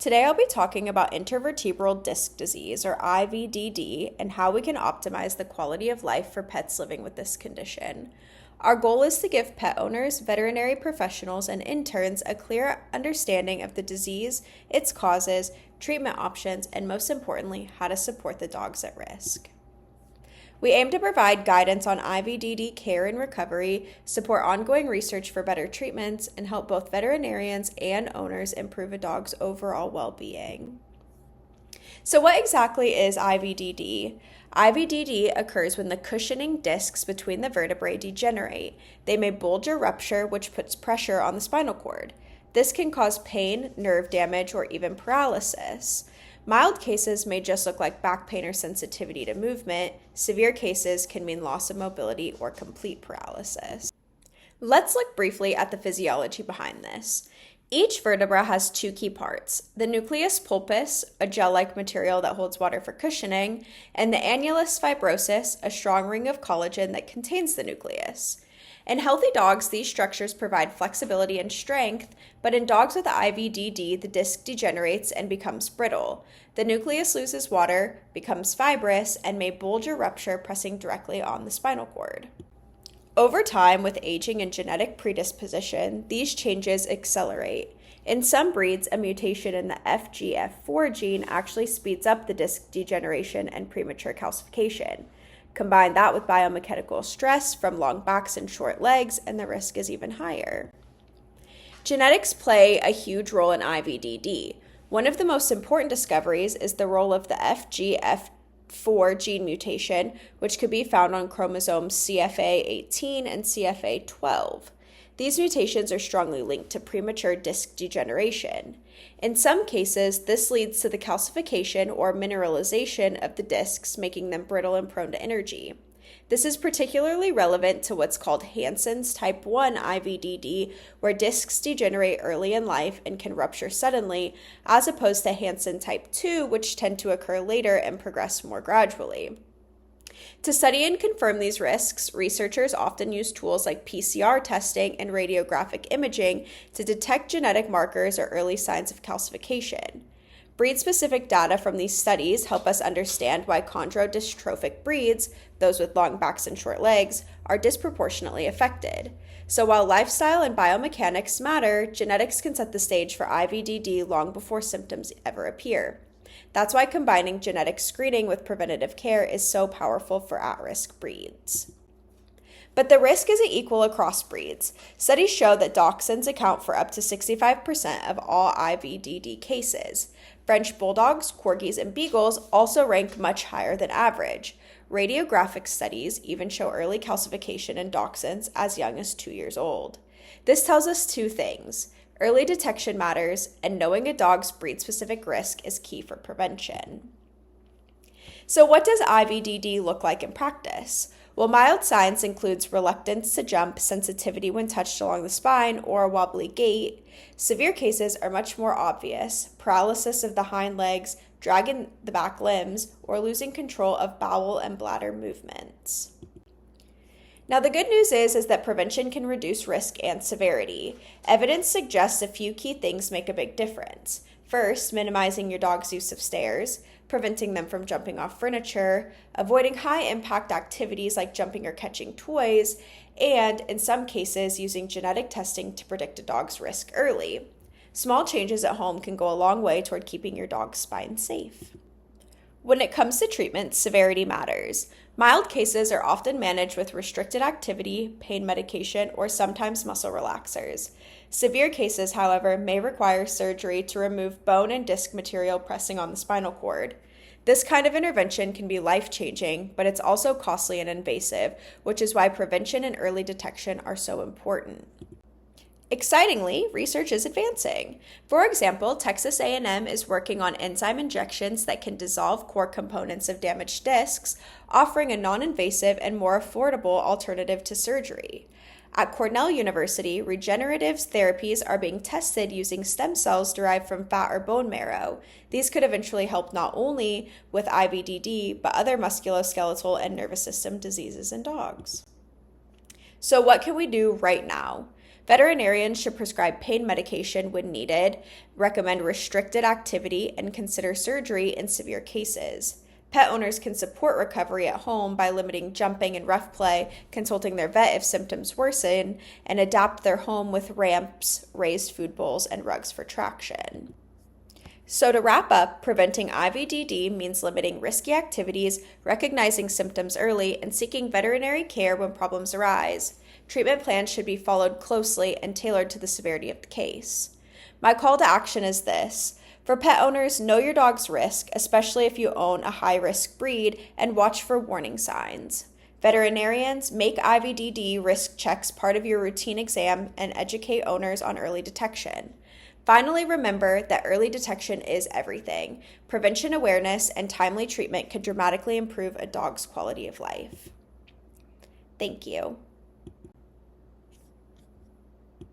Today I'll be talking about intervertebral disc disease, or IVDD, and how we can optimize the quality of life for pets living with this condition. Our goal is to give pet owners, veterinary professionals, and interns a clear understanding of the disease, its causes, treatment options, and most importantly, how to support the dogs at risk. We aim to provide guidance on IVDD care and recovery, support ongoing research for better treatments, and help both veterinarians and owners improve a dog's overall well-being. So what exactly is IVDD? IVDD occurs when the cushioning discs between the vertebrae degenerate. They may bulge or rupture, which puts pressure on the spinal cord. This can cause pain, nerve damage, or even paralysis. Mild cases may just look like back pain or sensitivity to movement. Severe cases can mean loss of mobility or complete paralysis. Let's look briefly at the physiology behind this. Each vertebra has two key parts: the nucleus pulpus, a gel-like material that holds water for cushioning, and the annulus fibrosus, a strong ring of collagen that contains the nucleus. In healthy dogs, these structures provide flexibility and strength, but in dogs with IVDD, the disc degenerates and becomes brittle. The nucleus loses water, becomes fibrous, and may bulge or rupture, pressing directly on the spinal cord. Over time, with aging and genetic predisposition, these changes accelerate. In some breeds, a mutation in the FGF4 gene actually speeds up the disc degeneration and premature calcification. Combine that with biomechanical stress from long backs and short legs, and the risk is even higher. Genetics play a huge role in IVDD. One of the most important discoveries is the role of the FGF4 gene mutation, which could be found on chromosomes CFA18 and CFA12. These mutations are strongly linked to premature disc degeneration. In some cases, this leads to the calcification or mineralization of the discs, making them brittle and prone to injury. This is particularly relevant to what's called Hansen's type 1 IVDD, where discs degenerate early in life and can rupture suddenly, as opposed to Hansen type 2, which tend to occur later and progress more gradually. To study and confirm these risks, researchers often use tools like PCR testing and radiographic imaging to detect genetic markers or early signs of calcification. Breed-specific data from these studies help us understand why chondrodystrophic breeds, those with long backs and short legs, are disproportionately affected. So while lifestyle and biomechanics matter, genetics can set the stage for IVDD long before symptoms ever appear. That's why combining genetic screening with preventative care is so powerful for at-risk breeds. But the risk isn't equal across breeds. Studies show that dachshunds account for up to 65% of all IVDD cases. French bulldogs, corgis, and beagles also rank much higher than average. Radiographic studies even show early calcification in dachshunds as young as 2 years old. This tells us two things. Early detection matters, and knowing a dog's breed-specific risk is key for prevention. So what does IVDD look like in practice? Well, mild signs includes reluctance to jump, sensitivity when touched along the spine, or a wobbly gait. Severe cases are much more obvious: paralysis of the hind legs, dragging the back limbs, or losing control of bowel and bladder movements. Now, the good news is that prevention can reduce risk and severity. Evidence suggests a few key things make a big difference. First, minimizing your dog's use of stairs, preventing them from jumping off furniture, avoiding high-impact activities like jumping or catching toys, and, in some cases, using genetic testing to predict a dog's risk early. Small changes at home can go a long way toward keeping your dog's spine safe. When it comes to treatment, severity matters. Mild cases are often managed with restricted activity, pain medication, or sometimes muscle relaxers. Severe cases, however, may require surgery to remove bone and disc material pressing on the spinal cord. This kind of intervention can be life-changing, but it's also costly and invasive, which is why prevention and early detection are so important. Excitingly, research is advancing. For example, Texas A&M is working on enzyme injections that can dissolve core components of damaged discs, offering a non-invasive and more affordable alternative to surgery. At Cornell University, regenerative therapies are being tested using stem cells derived from fat or bone marrow. These could eventually help not only with IVDD, but other musculoskeletal and nervous system diseases in dogs. So what can we do right now? Veterinarians should prescribe pain medication when needed, recommend restricted activity, and consider surgery in severe cases. Pet owners can support recovery at home by limiting jumping and rough play, consulting their vet if symptoms worsen, and adapt their home with ramps, raised food bowls, and rugs for traction. So to wrap up, preventing IVDD means limiting risky activities, recognizing symptoms early, and seeking veterinary care when problems arise. Treatment plans should be followed closely and tailored to the severity of the case. My call to action is this. For pet owners, know your dog's risk, especially if you own a high-risk breed, and watch for warning signs. Veterinarians, make IVDD risk checks part of your routine exam and educate owners on early detection. Finally, remember that early detection is everything. Prevention awareness and timely treatment can dramatically improve a dog's quality of life. Thank you.